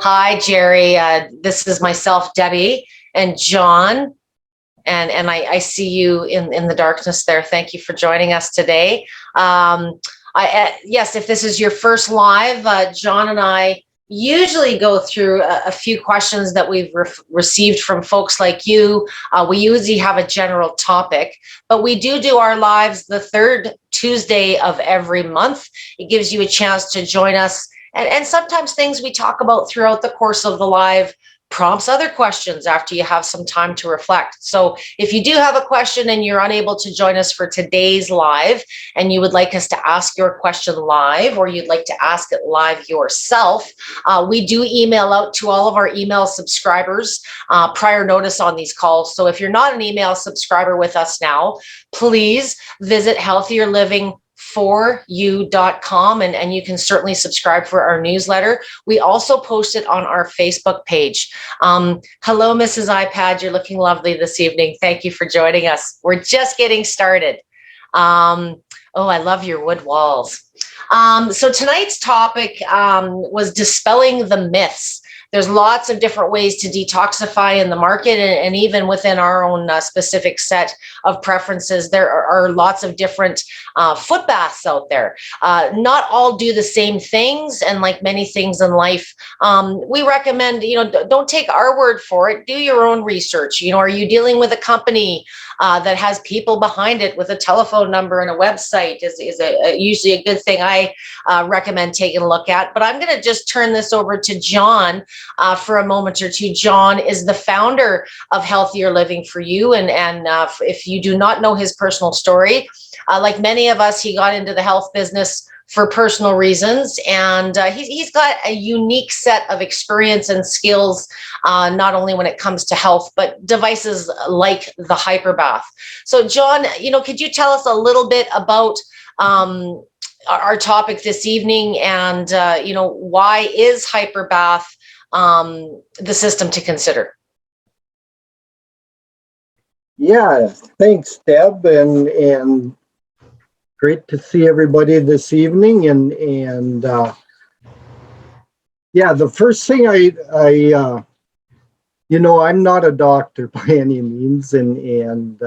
Hi, Jerry. This is myself, Debbie, and John. And I see you in the darkness there. Thank you for joining us today. Yes, if this is your first live, John and I usually go through a few questions that we've received from folks like you. We usually have a general topic, but we do our lives the third Tuesday of every month. It gives you a chance to join us. And sometimes things we talk about throughout the course of the live prompts other questions after you have some time to reflect. So if you do have a question and you're unable to join us for today's live and you would like us to ask your question live, or you'd like to ask it live yourself, we do email out to all of our email subscribers prior notice on these calls. So if you're not an email subscriber with us now, please visit healthierliving4u.com and you can certainly subscribe for our newsletter. We also post it on our Facebook page. Hello, Mrs. iPad. You're looking lovely this evening. Thank you for joining us. We're just getting started. Oh, I love your wood walls. So tonight's topic was dispelling the myths. There's lots of different ways to detoxify in the market, and even within our own specific set of preferences, there are lots of different foot baths out there. Not all do the same things, and like many things in life, we recommend, don't take our word for it. Do your own research. Are you dealing with a company that has people behind it with a telephone number and a website is usually a good thing I recommend taking a look at. But I'm going to just turn this over to John for a moment or two. John is the founder of Healthier Living for You. And if you do not know his personal story, like many of us, he got into the health business for personal reasons. And he's got a unique set of experience and skills, not only when it comes to health, but devices like the hyperbath. So John, could you tell us a little bit about our topic this evening and, why is hyperbath the system to consider? Yeah, thanks, Deb, and great to see everybody this evening. And the first thing I'm not a doctor by any means, and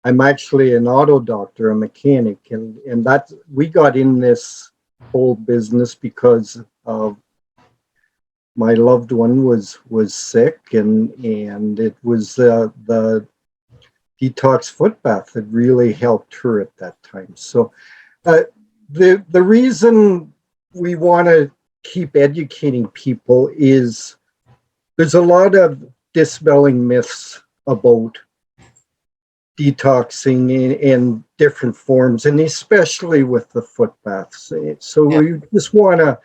I'm actually an auto doctor, a mechanic, and that we got in this whole business because of my loved one was sick, and it was the Detox foot bath that really helped her at that time. So the reason we want to keep educating people is there's a lot of dispelling myths about detoxing in different forms, and especially with the foot baths. So we just want to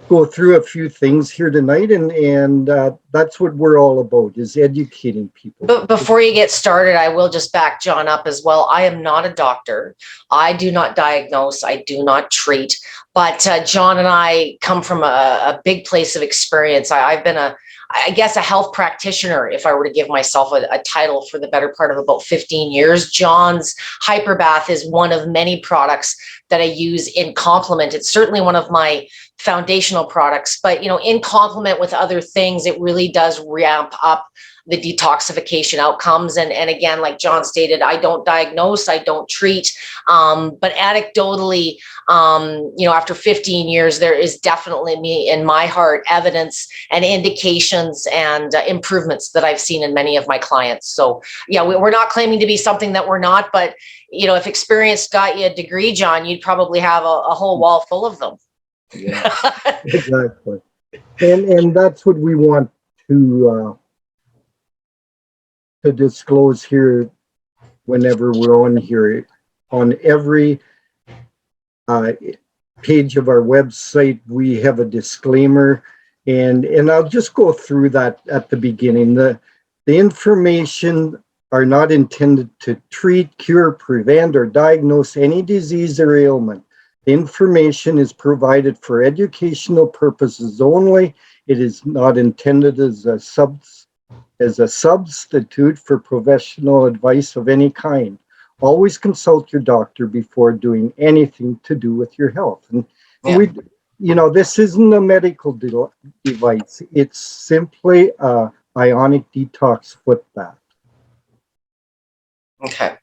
go through a few things here tonight, and that's what we're all about, is educating people. But before you get started, I will just back John up as well. I am not a doctor. I do not diagnose. I do not treat. But John and I come from a big place of experience. I've been a health practitioner, if I were to give myself a title, for the better part of about 15 years. John's hyperbath is one of many products that I use in complement. It's certainly one of my foundational products, but in complement with other things, it really does ramp up the detoxification outcomes. And again, like John stated, I don't diagnose, I don't treat, but anecdotally, after 15 years, there is definitely, in my heart, evidence and indications and improvements that I've seen in many of my clients. So yeah, we're not claiming to be something that we're not, but if experience got you a degree, John, you'd probably have a whole wall full of them. Yeah, exactly. And that's what we want to disclose here whenever we're on here. On every page of our website, we have a disclaimer, and I'll just go through that at the beginning. The information are not intended to treat, cure, prevent, or diagnose any disease or ailment. The information is provided for educational purposes only. It is not intended as a substitute for professional advice of any kind. Always consult your doctor before doing anything to do with your health. And this isn't a medical device. It's simply a ionic detox foot bath. Okay.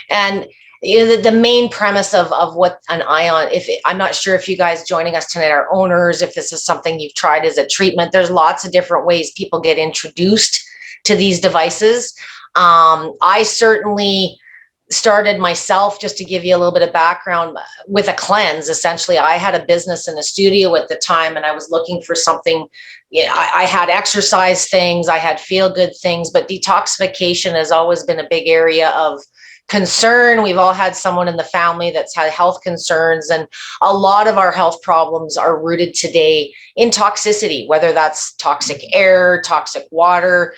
And the main premise of what an ion, I'm not sure if you guys joining us tonight are owners, if this is something you've tried as a treatment. There's lots of different ways people get introduced to these devices. I certainly started myself, just to give you a little bit of background, with a cleanse. Essentially, I had a business in a studio at the time, and I was looking for something. I had exercise things, I had feel good things, but detoxification has always been a big area of concern. We've all had someone in the family that's had health concerns, and a lot of our health problems are rooted today in toxicity, whether that's toxic air, toxic water,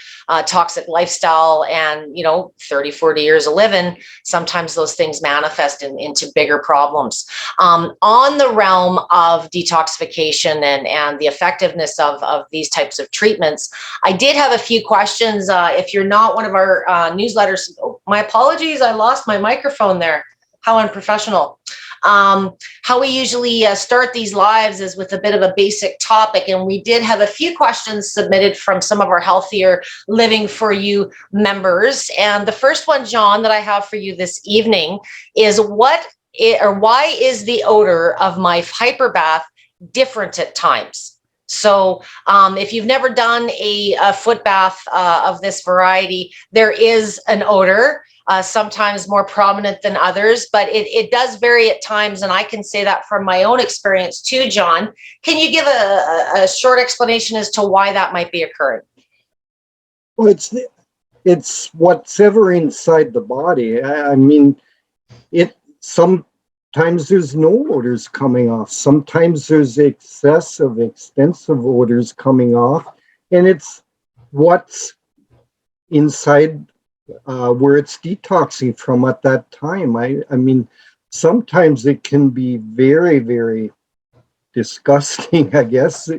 toxic lifestyle, and 30, 40 years of living, sometimes those things manifest into bigger problems. On the realm of detoxification and the effectiveness of these types of treatments, I did have a few questions. If you're not one of our newsletters, my apologies, I lost my microphone there. How unprofessional. How we usually start these lives is with a bit of a basic topic, and we did have a few questions submitted from some of our Healthier Living for You members. And the first one, John, that I have for you this evening is why is the odor of my hyper bath different at times? So if you've never done a foot bath of this variety, there is an odor. Sometimes more prominent than others, but it does vary at times. And I can say that from my own experience too, John. Can you give a short explanation as to why that might be occurring? Well, it's what's ever inside the body. I mean, sometimes there's no odors coming off. Sometimes there's excessive, extensive odors coming off. And it's what's inside where it's detoxing from at that time. I mean, sometimes it can be very, very disgusting, I guess.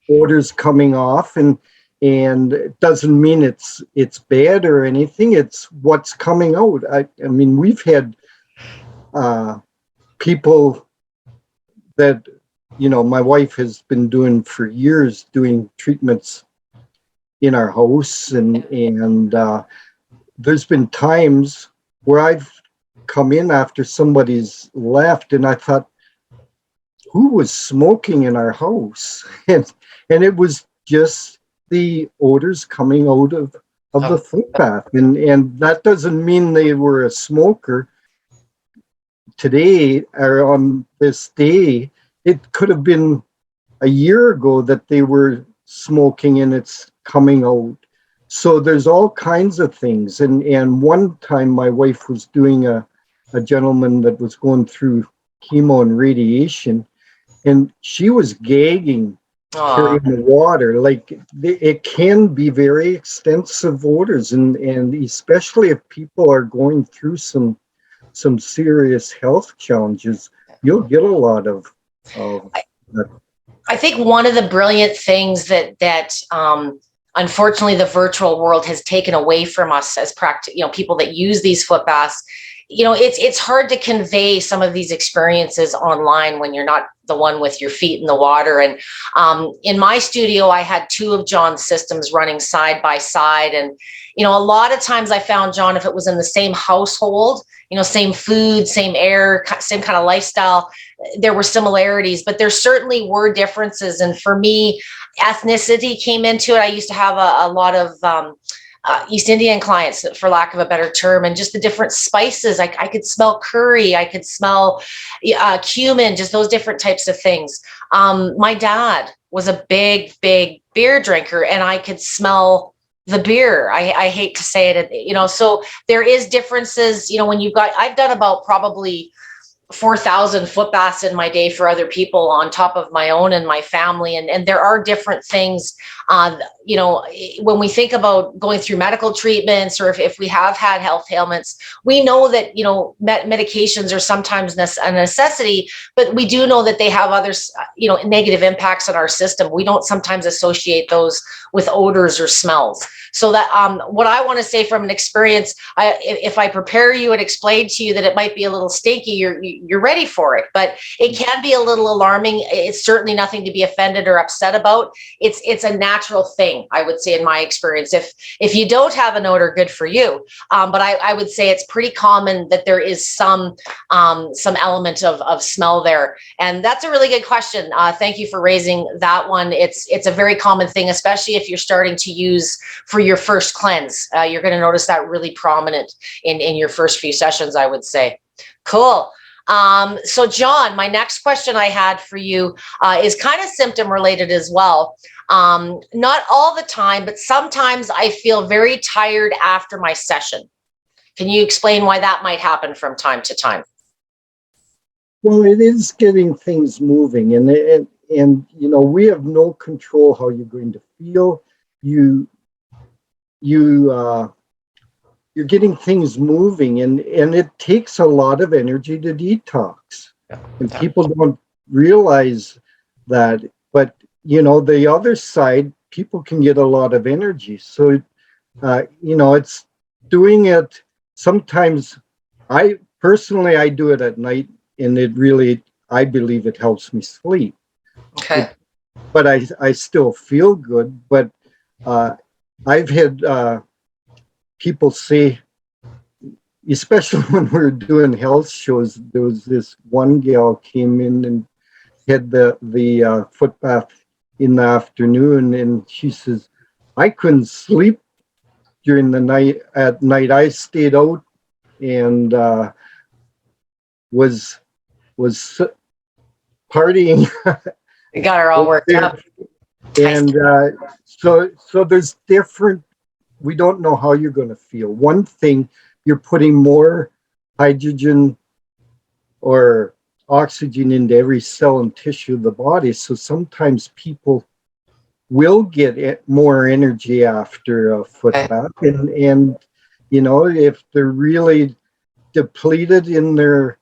Odors coming off, and it doesn't mean it's bad or anything. It's what's coming out. I mean, we've had people that my wife has been doing for years, doing treatments in our house, and there's been times where I've come in after somebody's left and I thought, who was smoking in our house? And it was just the odors coming out of the foot bath. And that doesn't mean they were a smoker. Today, or on this day, it could have been a year ago that they were smoking and it's coming out. So there's all kinds of things. And one time my wife was doing a gentleman that was going through chemo and radiation, and she was gagging, carrying the water. Like, it can be very extensive odors, and especially if people are going through some serious health challenges, you'll get a lot of that. I think one of the brilliant things that unfortunately the virtual world has taken away from us as people that use these foot baths, it's hard to convey some of these experiences online when you're not the one with your feet in the water. And in my studio, I had two of John's systems running side by side. And, a lot of times I found, John, if it was in the same household, same food, same air, same kind of lifestyle, there were similarities, but there certainly were differences. And for me, ethnicity came into it. I used to have a lot of East Indian clients, for lack of a better term, and just the different spices. I could smell curry, I could smell cumin, just those different types of things. My dad was a big beer drinker, and I could smell the beer. I hate to say it, so there is differences, when I've done about probably 4,000 foot baths in my day for other people on top of my own and my family. And there are different things, when we think about going through medical treatments, or if we have had health ailments, we know that, medications are sometimes a necessity, but we do know that they have other, negative impacts on our system. We don't sometimes associate those with odors or smells. So that what I want to say from an experience, if I prepare you and explain to you that it might be a little stinky, you're ready for it. But it can be a little alarming. It's certainly nothing to be offended or upset about. It's a natural thing, I would say, in my experience. If you don't have an odor, good for you. But I would say it's pretty common that there is some element of smell there. And that's a really good question. Thank you for raising that one. It's a very common thing, especially if you're starting to use for your first cleanse. You're going to notice that really prominent in your first few sessions, I would say. Cool. So John, my next question I had for you is kind of symptom related as well. Not all the time, but sometimes I feel very tired after my session. Can you explain why that might happen from time to time? Well, it is getting things moving, and you know, we have no control how you're going to feel. You're getting things moving, and it takes a lot of energy to detox. And people don't realize that. But you know, the other side, people can get a lot of energy. So you know, it's doing it sometimes. I personally do it at night, and it really, I believe it helps me sleep. Okay. But I still feel good. But I've had people say, especially when we were doing health shows, there was this one gal came in and had the foot bath in the afternoon, and she says, I couldn't sleep during the night. At night, I stayed out and was partying. You got her all worked up. And so there's different. We don't know how you're going to feel. One thing, you're putting more hydrogen or oxygen into every cell and tissue of the body. So sometimes people will get more energy after a foot bath. And, you know, if they're really depleted in their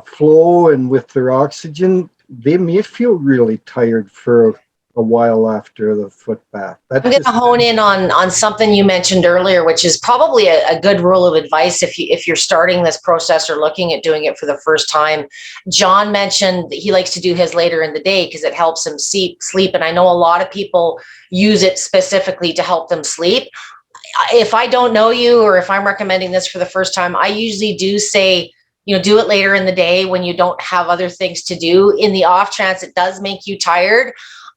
flow and with their oxygen, they may feel really tired for a while after the foot bath. I'm going to hone in on something you mentioned earlier, which is probably a good rule of advice if you're starting this process or looking at doing it for the first time. John mentioned that he likes to do his later in the day because it helps him sleep. And I know a lot of people use it specifically to help them sleep. If I don't know you, or if I'm recommending this for the first time, I usually do say, you know, do it later in the day when you don't have other things to do. In the off chance it does make you tired,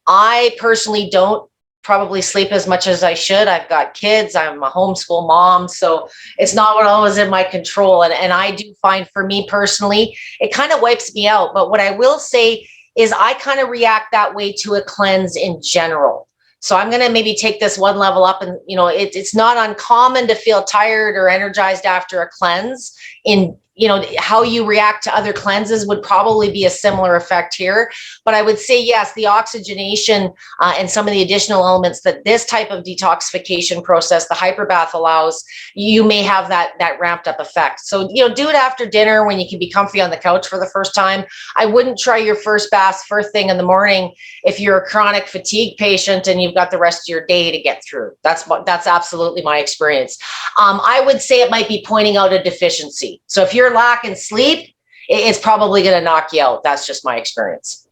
I personally don't probably sleep as much as I should. I've got kids. I'm a homeschool mom, so it's not always in my control. And I do find, for me personally, it kind of wipes me out. But what I will say is I kind of react that way to a cleanse in general. So I'm going to maybe take this one level up, and, you know, it's not uncommon to feel tired or energized after a cleanse. In, you know, how you react to other cleanses would probably be a similar effect here. But I would say, yes, the oxygenation and some of the additional elements that this type of detoxification process, the hyperbath, allows, you may have that ramped up effect. So, you know, do it after dinner when you can be comfy on the couch for the first time. I wouldn't try your first bath first thing in the morning if you're a chronic fatigue patient and you've got the rest of your day to get through. That's absolutely my experience. I would say it might be pointing out a deficiency. So if you're lacking sleep, it's probably going to knock you out. That's just my experience.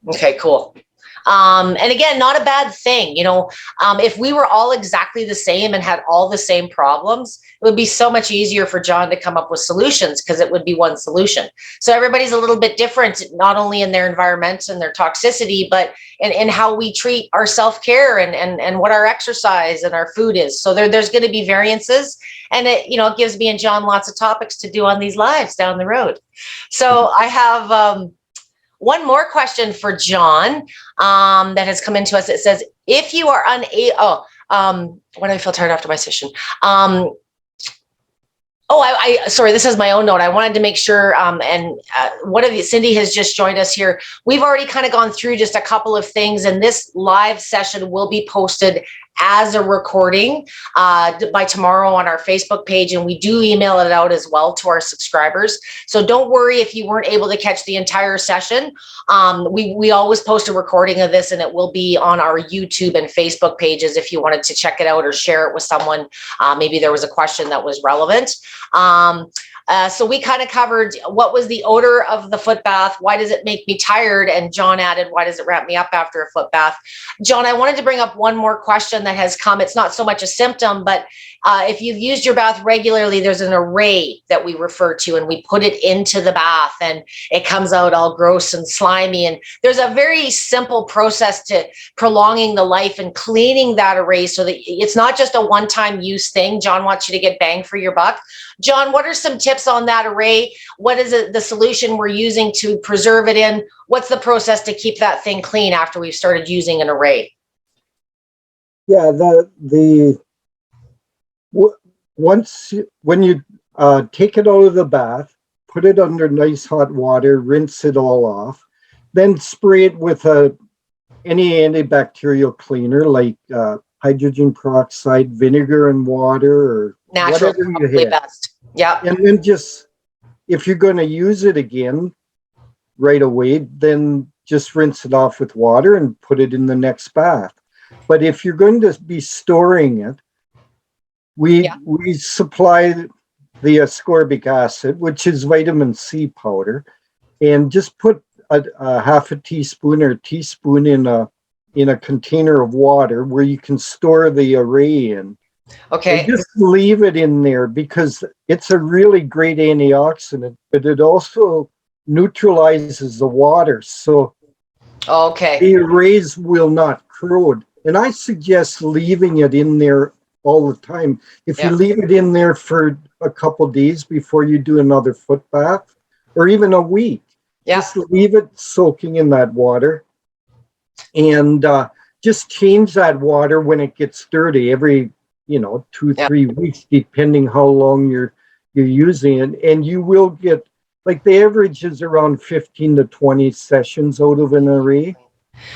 Okay, cool. And again, not a bad thing. You know, if we were all exactly the same and had all the same problems, it would be so much easier for John to come up with solutions, because it would be one solution. So everybody's a little bit different, not only in their environment and their toxicity, but in how we treat our self-care and what our exercise and our food is. So there's going to be variances, and it, you know, it gives me and John lots of topics to do on these lives down the road. So I have one more question for John that has come into us. It says, if you are unable, when I feel tired after my session. Sorry, this is my own note. I wanted to make sure, one of you, Cindy has just joined us here. We've already kind of gone through just a couple of things, and this live session will be posted as a recording by tomorrow on our Facebook page, and we do email it out as well to our subscribers. So don't worry if you weren't able to catch the entire session. We always post a recording of this, and it will be on our YouTube and Facebook pages if you wanted to check it out or share it with someone. Maybe there was a question that was relevant. So we kind of covered what was the odor of the foot bath, why does it make me tired, and John added, why does it wrap me up after a foot bath? John, I wanted to bring up one more question that has come. It's not so much a symptom, but if you've used your bath regularly, there's an array that we refer to, and we put it into the bath and it comes out all gross and slimy. And there's a very simple process to prolonging the life and cleaning that array so that it's not just a one-time use thing. John wants you to get bang for your buck. John, what are some tips on that array? What is it, the solution we're using to preserve it in? What's the process to keep that thing clean after we've started using an array? Yeah, when you take it out of the bath, put it under nice hot water, rinse it all off, then spray it with any antibacterial cleaner like hydrogen peroxide, vinegar and water, or Natural, whatever probably you have. best. Yeah. And then just, if you're going to use it again right away, then just rinse it off with water and put it in the next bath. But if you're going to be storing it, we supply the ascorbic acid, which is vitamin C powder, and just put a half a teaspoon or a teaspoon in a container of water where you can store the array in. Okay. And just leave it in there because it's a really great antioxidant, but it also neutralizes the water. So the arrays will not corrode. And I suggest leaving it in there all the time. If you leave it in there for a couple of days before you do another foot bath, or even a week, just leave it soaking in that water. And just change that water when it gets dirty every 2-3 weeks, depending how long you're using it. And you will get, like, the average is around 15 to 20 sessions out of an array.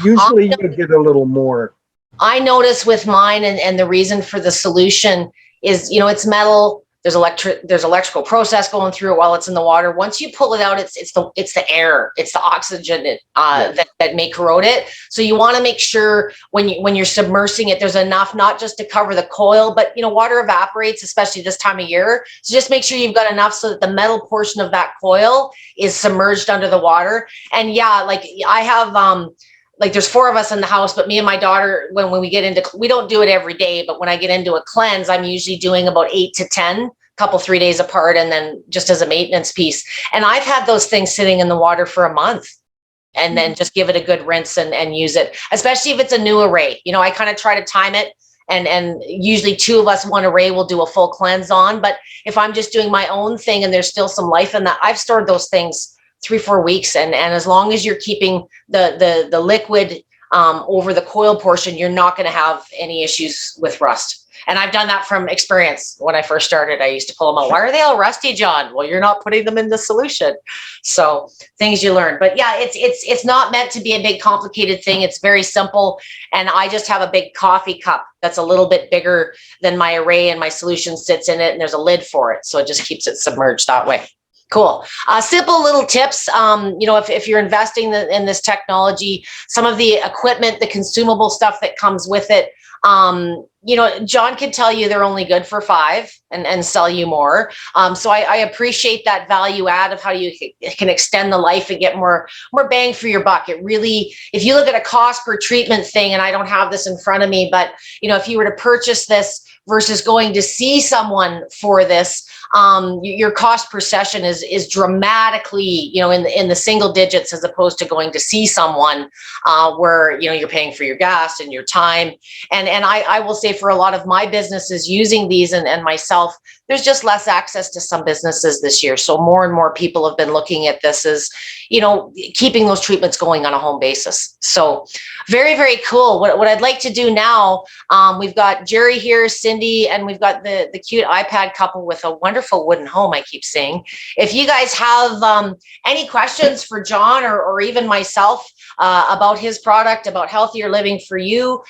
Usually you get a little more. I notice with mine, and the reason for the solution is, it's metal. There's electrical process going through it while it's in the water. Once you pull it out, it's the air, it's the oxygen that may corrode it. So you want to make sure when you're submersing it, there's enough not just to cover the coil, but water evaporates, especially this time of year. So just make sure you've got enough so that the metal portion of that coil is submerged under the water. And like I have there's 4 of us in the house, but me and my daughter, when we get into, we don't do it every day, but when I get into a cleanse, I'm usually doing about 8 to 10, couple 3 days apart, and then just as a maintenance piece. And I've had those things sitting in the water for a month, and then just give it a good rinse and use it, especially if it's a new array. I kind of try to time it, and usually 2 of us, 1 array will do a full cleanse on. But if I'm just doing my own thing and there's still some life in that, I've stored those things 3-4 weeks, and as long as you're keeping the liquid over the coil portion, you're not going to have any issues with rust. And I've done that from experience. When I first started, I used to pull them out. Why are they all rusty, John? Well, you're not putting them in the solution. So things you learn. But yeah, it's not meant to be a big complicated thing. It's very simple. And I just have a big coffee cup that's a little bit bigger than my array, and my solution sits in it, and there's a lid for it. So it just keeps it submerged that way. Cool. Simple little tips. If you're investing in this technology, some of the equipment, the consumable stuff that comes with it, John can tell you they're only good for 5 and sell you more. So I appreciate that value add of how you can extend the life and get more bang for your buck. It really, if you look at a cost per treatment thing, and I don't have this in front of me, but if you were to purchase this versus going to see someone for this, your cost per session is dramatically, in the single digits, as opposed to going to see someone where, you're paying for your gas and your time. And I will say, for a lot of my businesses using these and myself, there's just less access to some businesses this year. So more and more people have been looking at this as, keeping those treatments going on a home basis. So very, very cool. What I'd like to do now, we've got Jerry here, Cindy, and we've got the cute iPad couple with a wonderful wooden home, I keep saying. If you guys have any questions for John or even myself, about his product, about healthier living for you.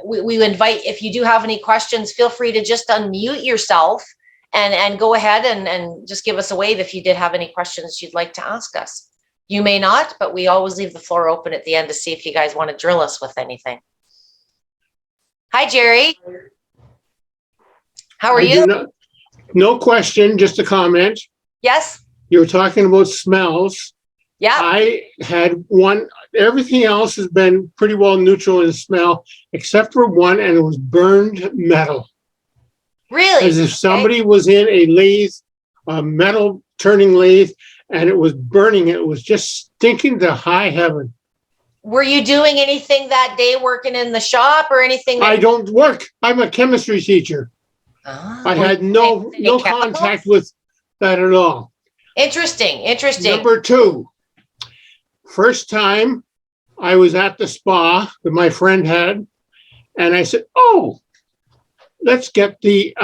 We invite, if you do have any questions, feel free to just unmute yourself and go ahead and just give us a wave if you did have any questions you'd like to ask us. You may not, but we always leave the floor open at the end to see if you guys want to drill us with anything. Hi, Jerry. How are you? No question, just a comment. Yes. You were talking about smells. Yeah. I had one, everything else has been pretty well neutral in smell, except for one, and it was burned metal. Really? As if somebody was in a lathe, a metal turning lathe, and it was burning. It was just stinking to high heaven. Were you doing anything that day working in the shop or anything? I don't work. I'm a chemistry teacher. I had no contact with that at all. Interesting. Number two, first time I was at the spa that my friend had, and I said, oh, let's get the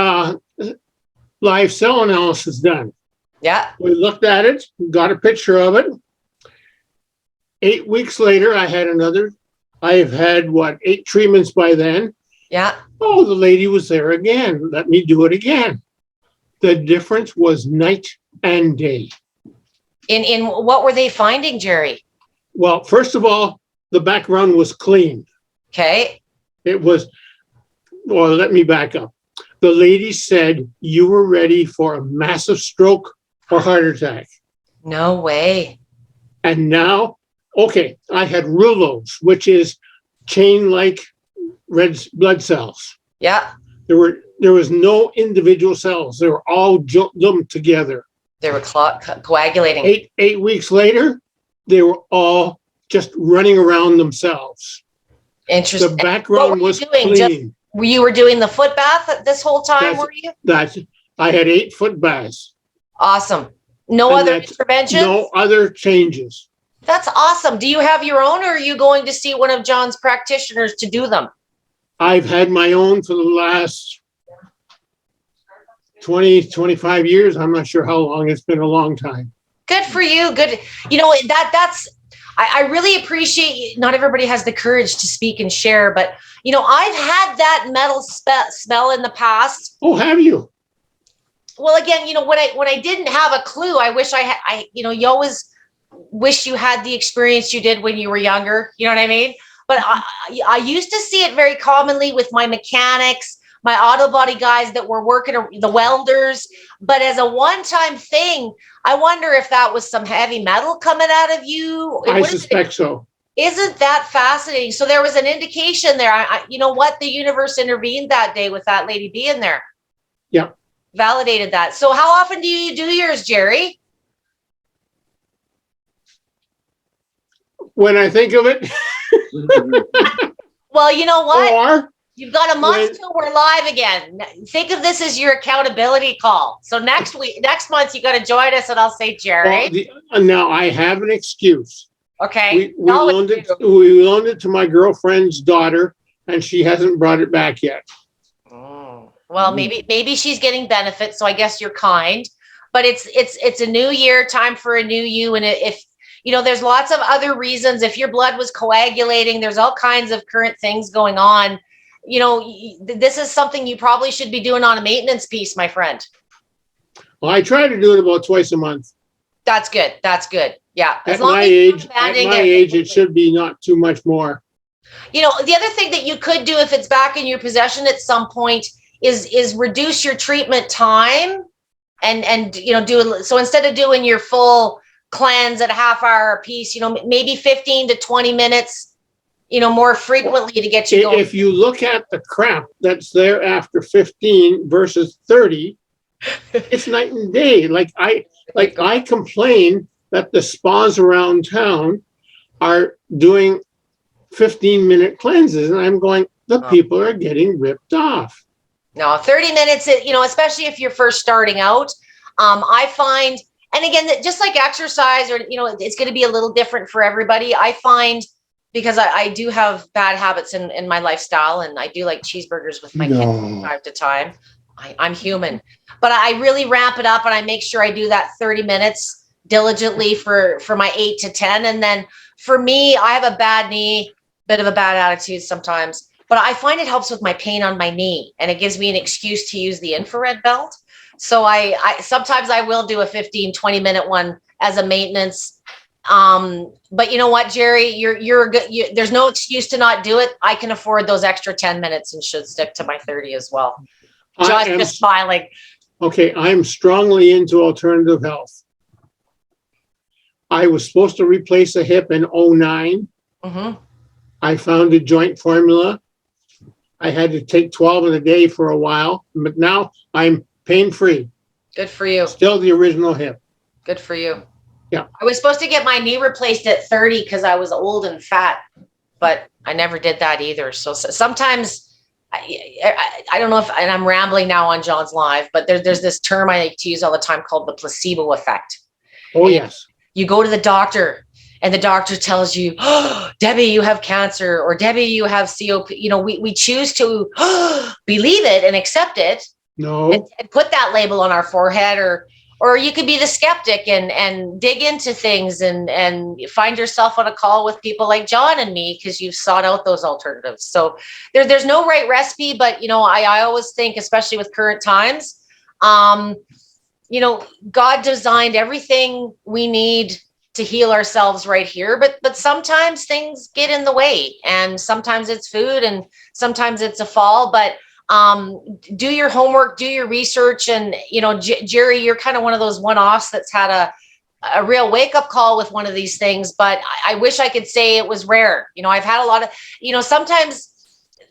live cell analysis done. Yeah. We looked at it, got a picture of it. 8 weeks later, I have had, 8 treatments by then. Yeah. Oh, the lady was there again. Let me do it again. The difference was night and day. In what were they finding, Jerry? Well, first of all, the background was clean. Okay. It was, well, let me back up. The lady said you were ready for a massive stroke or heart attack. No way. And now, okay, I had rouleaux, which is chain-like red blood cells. Yeah. There was no individual cells. They were all lumped together. They were coagulating. 8 weeks later, they were all just running around themselves. Interesting. The background was clean. You were doing the foot bath this whole time, were you? I had 8 foot baths. Awesome. No other interventions? No other changes. That's awesome. Do you have your own, or are you going to see one of John's practitioners to do them? I've had my own for the last 20, 25 years. I'm not sure how long. It's been a long time. Good for you. Good. You know, I really appreciate, not everybody has the courage to speak and share, but you know, I've had that metal smell in the past. Oh, have you? Well, again, you know, when I didn't have a clue, I wish you know, you always wish you had the experience you did when you were younger. You know what I mean? But I used to see it very commonly with my mechanics, my auto body guys that were working, the welders. But as a one-time thing, I wonder if that was some heavy metal coming out of you. I suspect so. Isn't that fascinating? So there was an indication there. You know what? The universe intervened that day with that lady being there. Yeah. Validated that. So how often do you do yours, Jerry? When I think of it. Well, you know what? Or you've got a month till we're live again. Think of this as your accountability call. So next month, you got to join us, and I'll say, Jerry. Well, now I have an excuse. Okay. We loaned it to my girlfriend's daughter, and she hasn't brought it back yet. Oh. Well, maybe she's getting benefits, so I guess you're kind. But it's a new year, time for a new you, and if you know, there's lots of other reasons. If your blood was coagulating, there's all kinds of current things going on. You know, this is something you probably should be doing on a maintenance piece, my friend. Well, I try to do it about twice a month. That's good. That's good. Yeah. At my age, it should be not too much more. You know, the other thing that you could do if it's back in your possession at some point is reduce your treatment time and you know, so instead of doing your full cleanse at a half hour a piece, you know, maybe 15 to 20 minutes, you know, more frequently to get you going. If you look at the crap that's there after 15 versus 30, it's night and day. Like I complain that the spas around town are doing 15-minute cleanses, and I'm going, the people are getting ripped off. No, 30 minutes, you know, especially if you're first starting out. I find, and again, just like exercise, or, you know, it's going to be a little different for everybody. I find, because I do have bad habits in my lifestyle, and I do like cheeseburgers with my kids from time to time. I'm human, but I really ramp it up, and I make sure I do that 30 minutes diligently for my 8 to 10. And then for me, I have a bad knee, bit of a bad attitude sometimes, but I find it helps with my pain on my knee, and it gives me an excuse to use the infrared belt. So I sometimes I will do a 15, 20-minute one as a maintenance. But you know what, Jerry, you're good. There's no excuse to not do it. I can afford those extra 10 minutes and should stick to my 30 as well. Josh just smiling. Okay, I'm strongly into alternative health. I was supposed to replace a hip in 09. Mm-hmm. I found a joint formula. I had to take 12 in a day for a while, but now I'm pain-free. Good for you. Still the original hip. Good for you. Yeah. I was supposed to get my knee replaced at 30 because I was old and fat, but I never did that either. So sometimes I don't know if, and I'm rambling now on John's Live, but there's this term I like to use all the time called the placebo effect. Oh, and yes. You go to the doctor and the doctor tells you, oh, Debbie, you have cancer, or Debbie, you have COPD. You know, we choose to believe it and accept it. No. And put that label on our forehead, or you could be the skeptic and dig into things and find yourself on a call with people like John and me because you've sought out those alternatives. So there's no right recipe, but you know, I always think, especially with current times, you know, God designed everything we need to heal ourselves right here, but sometimes things get in the way, and sometimes it's food and sometimes it's a fall, but do your homework, do your research. And, you know, Jerry, you're kind of one of those one-offs that's had a real wake-up call with one of these things, but I wish I could say it was rare. You know, I've had a lot of, you know, sometimes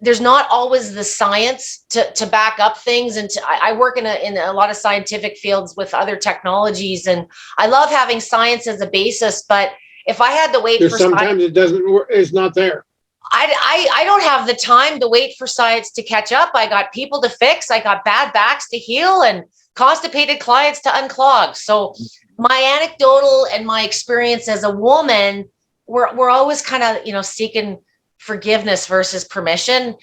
there's not always the science to back up things. And I work in a lot of scientific fields with other technologies, and I love having science as a basis, but if I had to wait for sometimes science, it doesn't work, it's not there. I don't have the time to wait for science to catch up. I got people to fix. I got bad backs to heal and constipated clients to unclog. So my anecdotal and my experience as a woman, we're always kind of, you know, seeking forgiveness versus permission.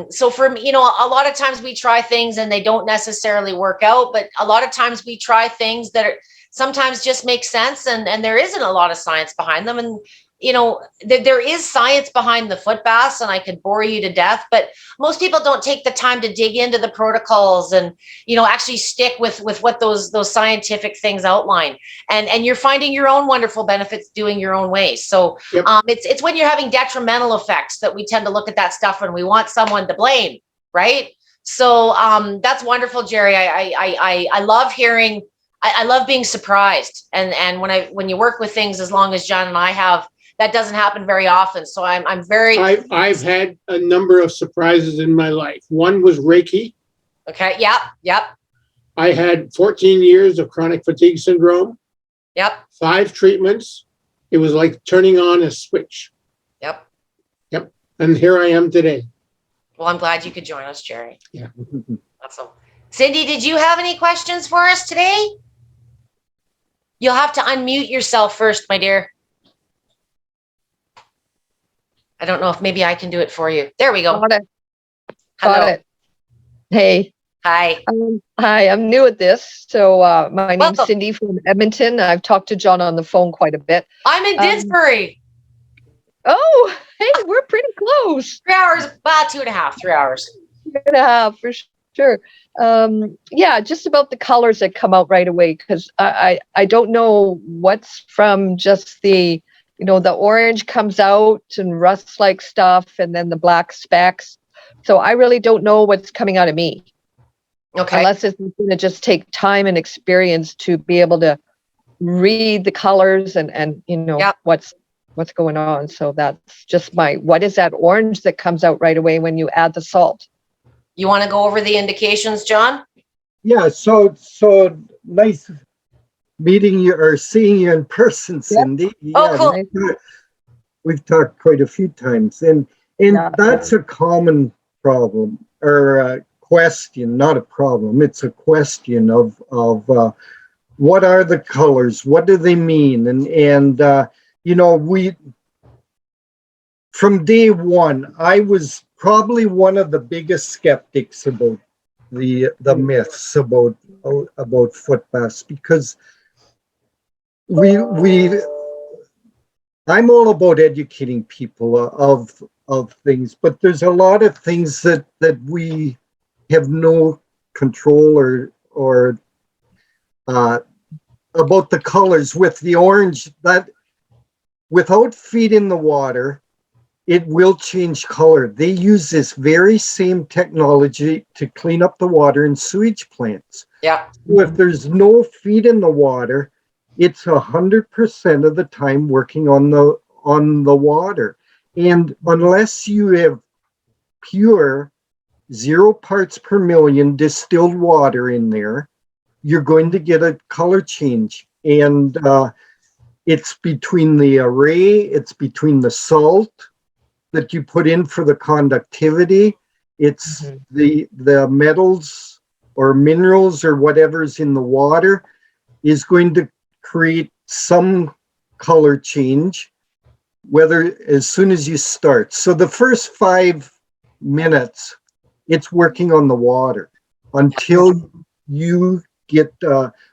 So for me, you know, a lot of times we try things and they don't necessarily work out, but a lot of times we try things that sometimes just make sense, and there isn't a lot of science behind them. And you know, there is science behind the foot baths, and I could bore you to death, but most people don't take the time to dig into the protocols and, you know, actually stick with what those scientific things outline. And you're finding your own wonderful benefits doing your own way. So Yep. It's when you're having detrimental effects that we tend to look at that stuff and we want someone to blame, right? So that's wonderful, Jerry. I love hearing, I love being surprised. And when you work with things as long as John and I have, that doesn't happen very often. So I'm very. I've had a number of surprises in my life. One was Reiki. Okay. Yep. I had 14 years of chronic fatigue syndrome. Yep. 5 treatments. It was like turning on a switch. Yep. And here I am today. Well, I'm glad you could join us, Jerry. Yeah. Awesome. Cindy, did you have any questions for us today? You'll have to unmute yourself first, my dear. I don't know if maybe I can do it for you. There we go. Got it. Hello. Got it. Hey. Hi. Hi, I'm new at this. So my name's Welcome. Cindy from Edmonton. I've talked to John on the phone quite a bit. I'm in Didsbury. Oh, hey, we're pretty close. 3 hours, about 2.5, 3 hours. 2.5 for sure. Yeah, just about the colors that come out right away, because I don't know what's from just the, you know, the orange comes out and rust-like stuff, and then the black specks. So I really don't know what's coming out of me. Okay. Unless it's going to just take time and experience to be able to read the colors and you know, Yep. what's going on. So that's just what is that orange that comes out right away when you add the salt? You want to go over the indications, John? Yeah, so nice meeting you or seeing you in person, Cindy. Oh, Yeah, cool. we've talked quite a few times, and Yeah. that's a common problem or a question, not a problem. It's a question of what are the colors? What do they mean? And you know, from day one, I was probably one of the biggest skeptics about the myths about foot baths, because we I'm all about educating people of things, but there's a lot of things that we have no control or uh, about the colors. With the orange, that without feeding the water, it will change color. They use this very same technology to clean up the water in sewage plants. Yeah. So if there's no feed in the water, it's 100% of the time working on the water. And unless you have pure 0 parts per million distilled water in there, you're going to get a color change. And it's between the array, it's between the salt that you put in for the conductivity, it's the metals or minerals or whatever's in the water is going to create some color change, whether as soon as you start. So the first 5 minutes, it's working on the water until you get,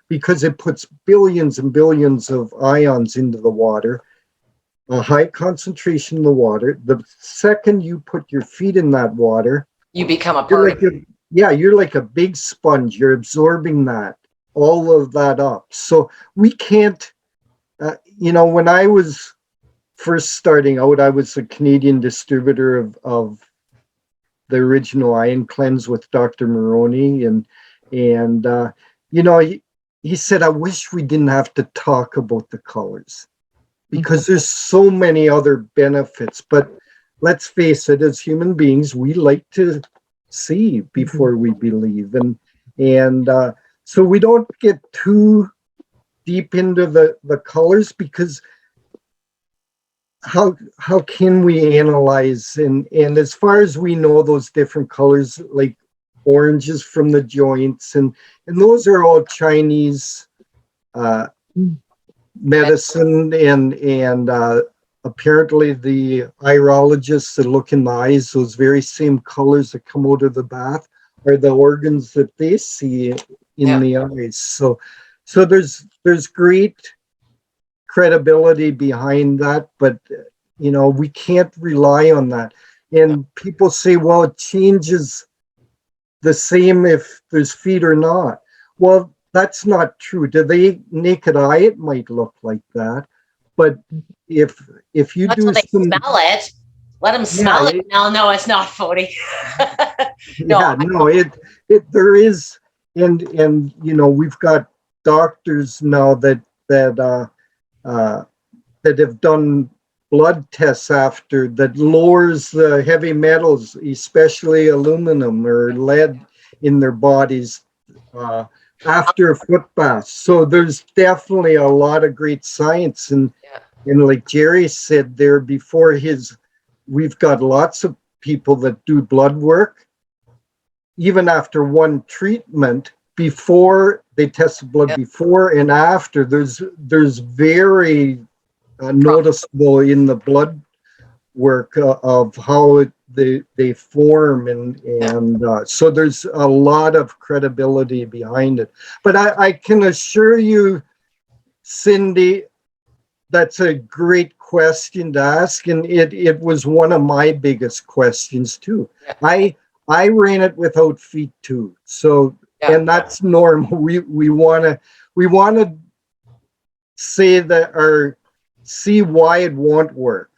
because it puts billions and billions of ions into the water, a high concentration in the water. The second you put your feet in that water, You become a you're part like you're like a big sponge. You're absorbing all of that up. So we can't, when I was first starting out, I was a Canadian distributor of the original Iron Cleanse with Dr. Maroney, and he said, I wish we didn't have to talk about the colors because there's so many other benefits. But let's face it, as human beings, we like to see before we believe, and so we don't get too deep into the colors, because how can we analyze, and as far as we know, those different colors, like oranges from the joints, and those are all Chinese medicine, and apparently the iridologists that look in the eyes, those very same colors that come out of the bath are the organs that they see in the eyes. So there's great credibility behind that, but we can't rely on that. And people say, well, it changes the same if there's feed or not. Well, that's not true. To the naked eye, it might look like that, but if you until do they some, smell it. Let them smell it. No, it's not phony. there is, and we've got doctors now that have done blood tests after, that lowers the heavy metals, especially aluminum or lead, in their bodies after a foot bath. So there's definitely a lot of great science, and like Jerry said there before, we've got lots of people that do blood work even after one treatment. Before they test the blood, before and after, there's very noticeable in the blood work of how they form, and so there's a lot of credibility behind it. But I can assure you, Cindy, that's a great question to ask, and it was one of my biggest questions too. I ran it without feet too, so and that's normal. We want to say that, or see why it won't work.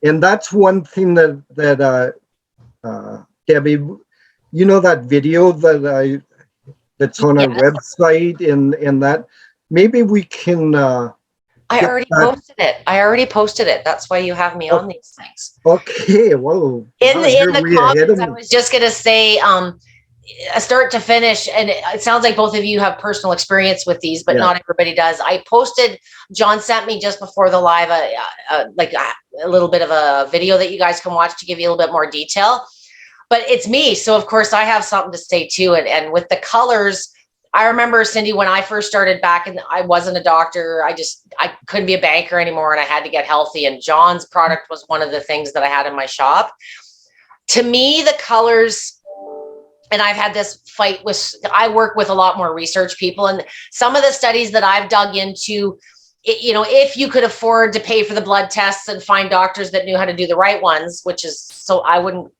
And that's one thing that Debbie, that video that's on our website, and that maybe we can I already posted it. That's why you have me on these things. Okay, whoa. In the comments, I was just gonna say, start to finish, and it sounds like both of you have personal experience with these, but not everybody does. I posted, John sent me just before the live a little bit of a video that you guys can watch to give you a little bit more detail, but it's me, so of course I have something to say too. And with the colors, I remember, Cindy, when I first started back, and I wasn't a doctor, I couldn't be a banker anymore, and I had to get healthy, and John's product was one of the things that I had in my shop. To me, the colors, and I've had this fight I work with a lot more research people, and some of the studies that I've dug into, if you could afford to pay for the blood tests and find doctors that knew how to do the right ones, which is, so I wouldn't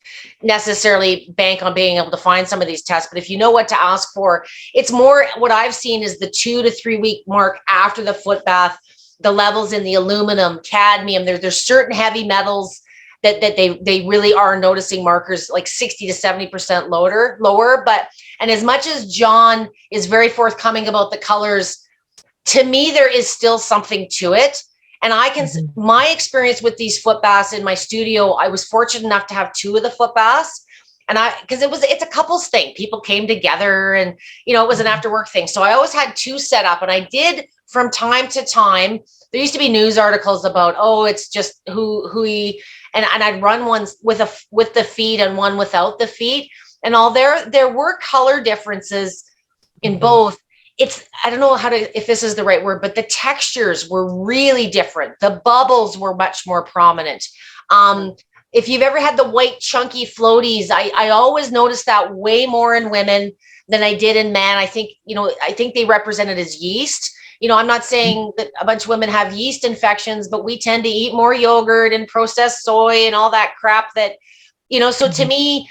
necessarily bank on being able to find some of these tests, but if you know what to ask for, it's more what I've seen is the 2 to 3 week mark after the foot bath, the levels in the aluminum, cadmium, there's certain heavy metals that they really are noticing markers like 60 to 70% lower. But, and as much as John is very forthcoming about the colors, to me, there is still something to it. And I can, my experience with these foot baths in my studio, I was fortunate enough to have 2 of the foot baths. And because it's a couples thing. People came together and, it was an after work thing. So I always had 2 set up, and I did from time to time. There used to be news articles about, it's just and I'd run ones with the feet and one without the feet. And all there were color differences in both. I don't know if this is the right word, but the textures were really different. The bubbles were much more prominent. If you've ever had the white chunky floaties, I always noticed that way more in women than I did in men. I think they represented as yeast. I'm not saying that a bunch of women have yeast infections, but we tend to eat more yogurt and processed soy and all that crap that, so to me,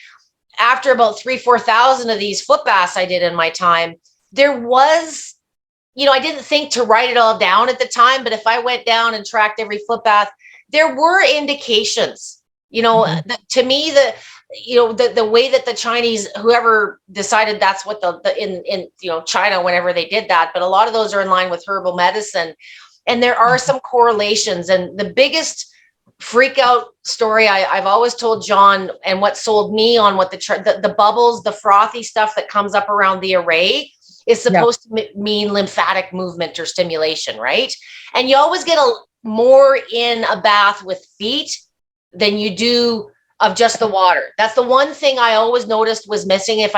after about 4,000 of these foot baths I did in my time, there was, I didn't think to write it all down at the time, but if I went down and tracked every foot bath, there were indications, to me, the way that the Chinese, whoever decided that's what in China, whenever they did that, but a lot of those are in line with herbal medicine. And there are some correlations. And the biggest freak out story I've always told John, and what sold me on what the bubbles, the frothy stuff that comes up around the array is supposed to mean lymphatic movement or stimulation, right? And you always get more in a bath with feet than you do of just the water. That's the one thing I always noticed was missing if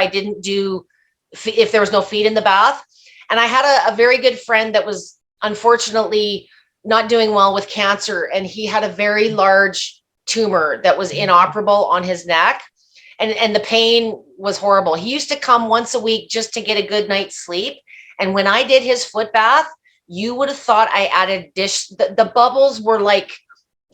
there was no feet in the bath. And I had a very good friend that was unfortunately not doing well with cancer, and he had a very large tumor that was inoperable on his neck. And the pain was horrible. He used to come once a week just to get a good night's sleep. And when I did his foot bath, you would have thought I added dish. The bubbles were like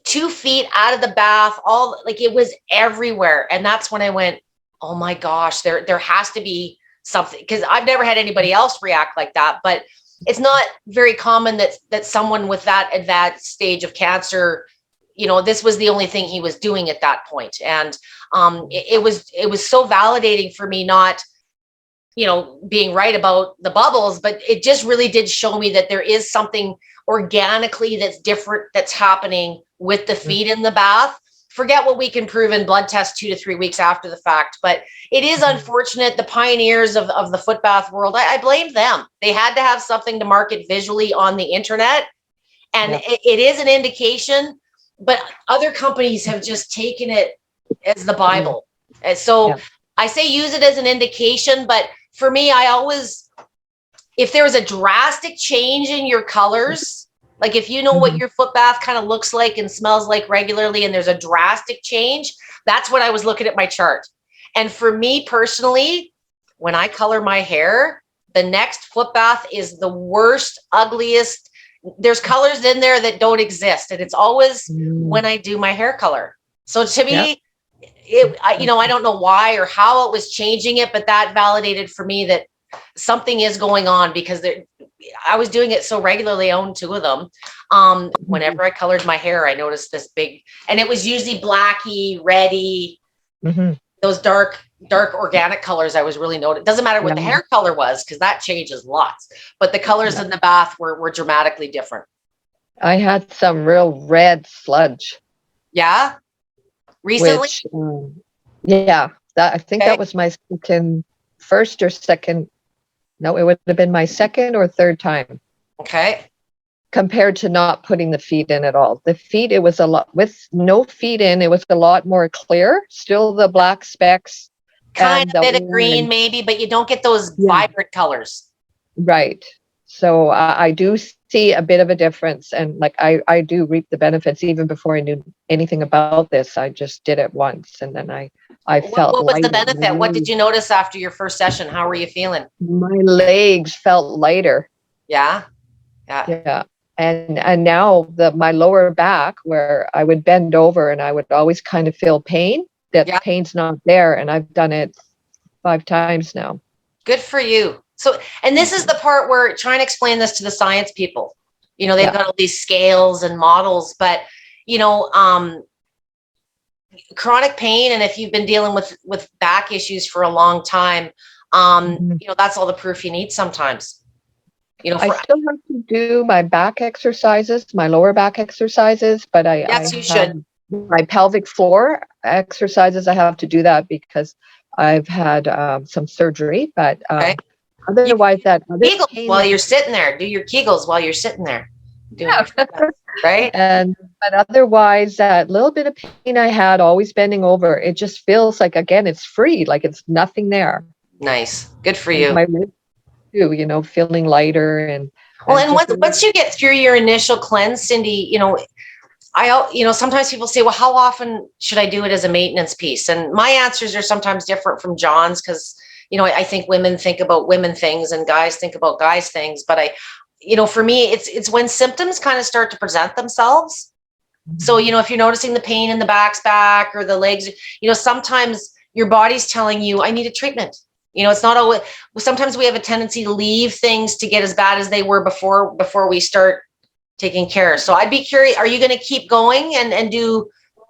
2 feet out of the bath, it was everywhere. And that's when I went, oh my gosh, there has to be something, because I've never had anybody else react like that. But it's not very common that someone with that advanced stage of cancer, this was the only thing he was doing at that point. And it was so validating for me, not, being right about the bubbles, but it just really did show me that there is something organically that's different that's happening with the feet in the bath. Forget what we can prove in blood tests 2 to 3 weeks after the fact, but it is unfortunate. The pioneers of the foot bath world, I blame them. They had to have something to market visually on the internet, and it is an indication, but other companies have just taken it as the Bible. And so I say use it as an indication, but for me, if there was a drastic change in your colors, like if you know what your foot bath kind of looks like and smells like regularly, and there's a drastic change, that's when I was looking at my chart. And for me personally, when I color my hair, the next foot bath is the worst, ugliest. There's colors in there that don't exist. And it's always when I do my hair color. So to me, I don't know why or how it was changing it, but that validated for me that something is going on, because I was doing it so regularly. I own 2 of them. Whenever I colored my hair, I noticed this big, and it was usually blacky, reddy, those dark organic colors. I was really noticing. Doesn't matter what the hair color was, because that changes lots, but the colors in the bath were dramatically different. I had some real red sludge. Yeah. Recently? I think that was my first or second. No, it would have been my second or third time. Okay. Compared to not putting the feet in at all. The feet, it was a lot, with no feet in, it was a lot more clear. Still the black specks. Kind of a bit of green maybe, but you don't get those vibrant colors. Right. So I do see a bit of a difference. And I do reap the benefits even before I knew anything about this. I just did it once, and then I felt what was the benefit? What did you notice after your first session? How were you feeling? My legs felt lighter. Yeah. Yeah. And now my lower back, where I would bend over and I would always kind of feel pain, that Yeah. pain's not there. And I've done it 5 times now. Good for you. So, and this is the part where trying to explain this to the science people, you know, they've Yeah. got all these scales and models, but you know, chronic pain, and if you've been dealing with back issues for a long time, you know, that's all the proof you need sometimes. You know, I still have to do my back exercises, my lower back exercises, but yes, you should. my pelvic floor exercises. I have to do that because I've had some surgery, but Okay. otherwise that other Kegels pain while you're sitting there. Do your Kegels while you're sitting there. Doing your right? but otherwise that little bit of pain I had always bending over, it just feels like, again, it's free, like it's nothing there. Nice. Good for And you. my ribs too, you know, feeling lighter and Well, and once you get through your initial cleanse, Cindy, you know, you know, sometimes people say, well, how often should I do it as a maintenance piece? And my answers are sometimes different from John's because, you know, I think women think about women things and guys think about guys things. But you know, for me, it's when symptoms kind of start to present themselves. So, you know, if you're noticing the pain in the back or the legs, you know, sometimes your body's telling you, I need a treatment. You know, it's not always, sometimes we have a tendency to leave things to get as bad as they were before we start taking care. So I'd be curious, are you going to keep going and do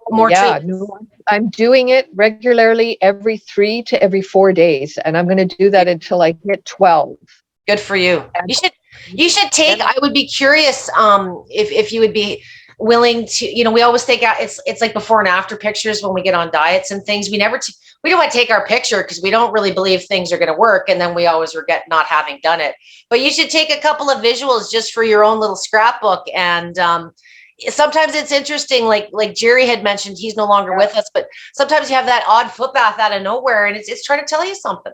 more treatments? No, I'm doing it regularly every 3 to every 4 days, and I'm going to do that until I hit 12. Good for you. You should take, I would be curious if you would be willing to, you know, we always take out, it's like before and after pictures when we get on diets and things. We don't want to take our picture because we don't really believe things are going to work. And then we always regret not having done it. But you should take a couple of visuals just for your own little scrapbook. And sometimes it's interesting, like Jerry had mentioned, he's no longer with us, but sometimes you have that odd foot bath out of nowhere and it's trying to tell you something.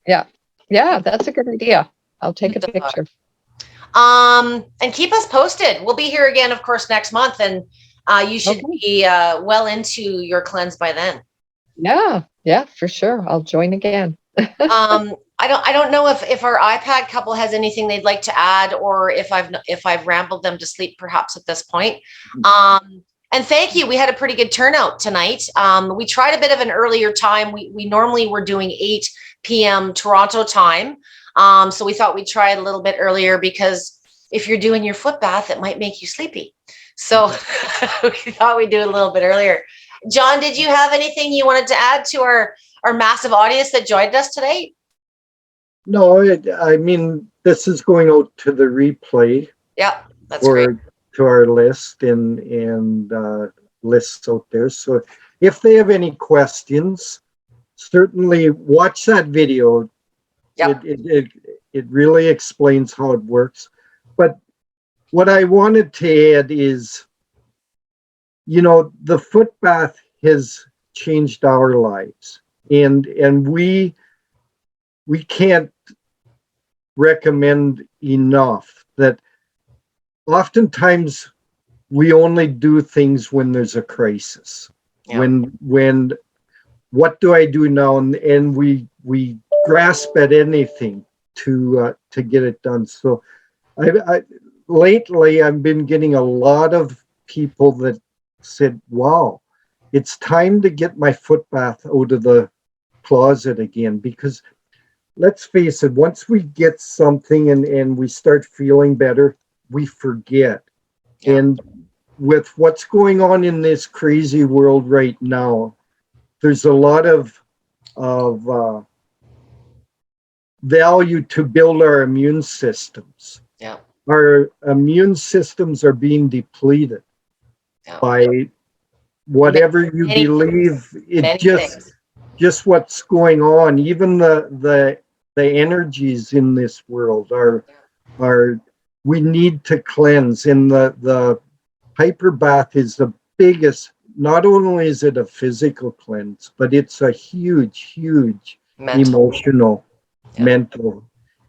Yeah, that's a good idea. I'll take a picture. And keep us posted. We'll be here again, of course, next month, and you should be well into your cleanse by then. Yeah, for sure. I'll join again. I don't know if our iPad couple has anything they'd like to add, or if I've rambled them to sleep perhaps at this point. And thank you. We had a pretty good turnout tonight. We tried a bit of an earlier time. We normally were doing 8 p.m. Toronto time. So we thought we'd try it a little bit earlier because if you're doing your foot bath, it might make you sleepy. So we thought we'd do it a little bit earlier. John, did you have anything you wanted to add to our massive audience that joined us today? No, I mean, this is going out to the replay. Yeah, that's great. To our list and lists out there. So if they have any questions, certainly watch that video. Yep. It really explains how it works. But what I wanted to add is, you know, the foot bath has changed our lives, and we can't recommend enough that oftentimes we only do things when there's a crisis. Yeah. When what do I do now? And we grasp at anything to get it done. So lately I've been getting a lot of people that said, wow, it's time to get my foot bath out of the closet again, because let's face it, once we get something and we start feeling better, we forget. Yeah. And with what's going on in this crazy world right now, there's a lot of value to build our immune systems. Yeah. Our immune systems are being depleted by whatever you believe. It's just what's going on. Even the energies in this world are we need to cleanse. And the hyper bath is the biggest. Not only is it a physical cleanse, but it's a huge emotional, mental,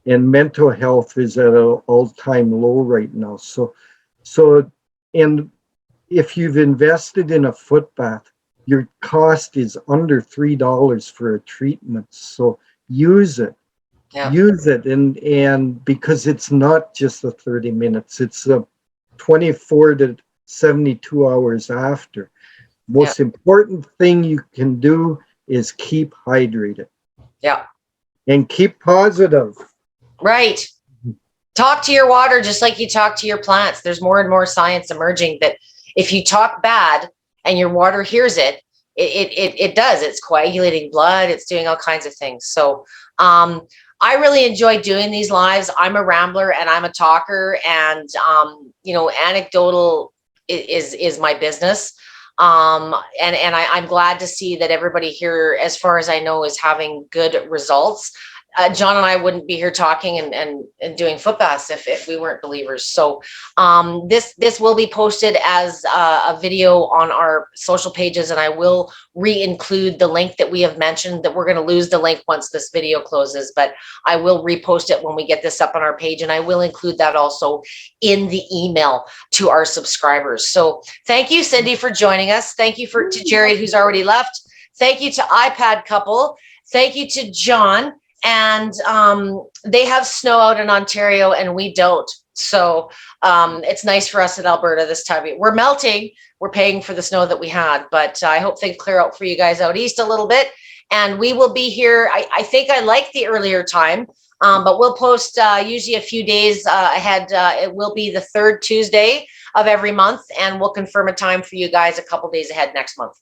and mental health is at an all-time low right now. So, and if you've invested in a foot bath, your cost is under $3 for a treatment. So use it. Yeah. Use it, and because it's not just the 30 minutes, it's a 24 to 72 hours after. Most important thing you can do is keep hydrated. Yeah. And keep positive. Right. Talk to your water just like you talk to your plants. There's more and more science emerging that if you talk bad and your water hears it, it does. It's coagulating blood. It's doing all kinds of things. So I really enjoy doing these lives. I'm a rambler and I'm a talker, and anecdotal is my business. And I'm glad to see that everybody here, as far as I know, is having good results. John and I wouldn't be here talking and doing foot baths if we weren't believers. So this will be posted as a video on our social pages, and I will re-include the link that we have mentioned. That we're going to lose the link once this video closes, but I will repost it when we get this up on our page, and I will include that also in the email to our subscribers. So thank you, Cindy, for joining us. Thank you to Jerry, who's already left. Thank you to iPad Couple. Thank you to John. And they have snow out in Ontario and we don't. So it's nice for us in Alberta this time. We're melting. We're paying for the snow that we had, but I hope things clear out for you guys out east a little bit. And we will be here. I think I like the earlier time, but we'll post usually a few days ahead. It will be the third Tuesday of every month, and we'll confirm a time for you guys a couple days ahead next month.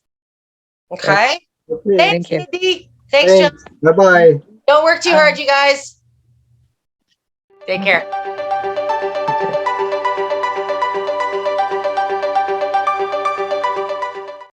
Okay? Okay. Thanks, Thank you. Cindy. Thanks, John. Bye-bye. Don't work too hard, you guys. Take care.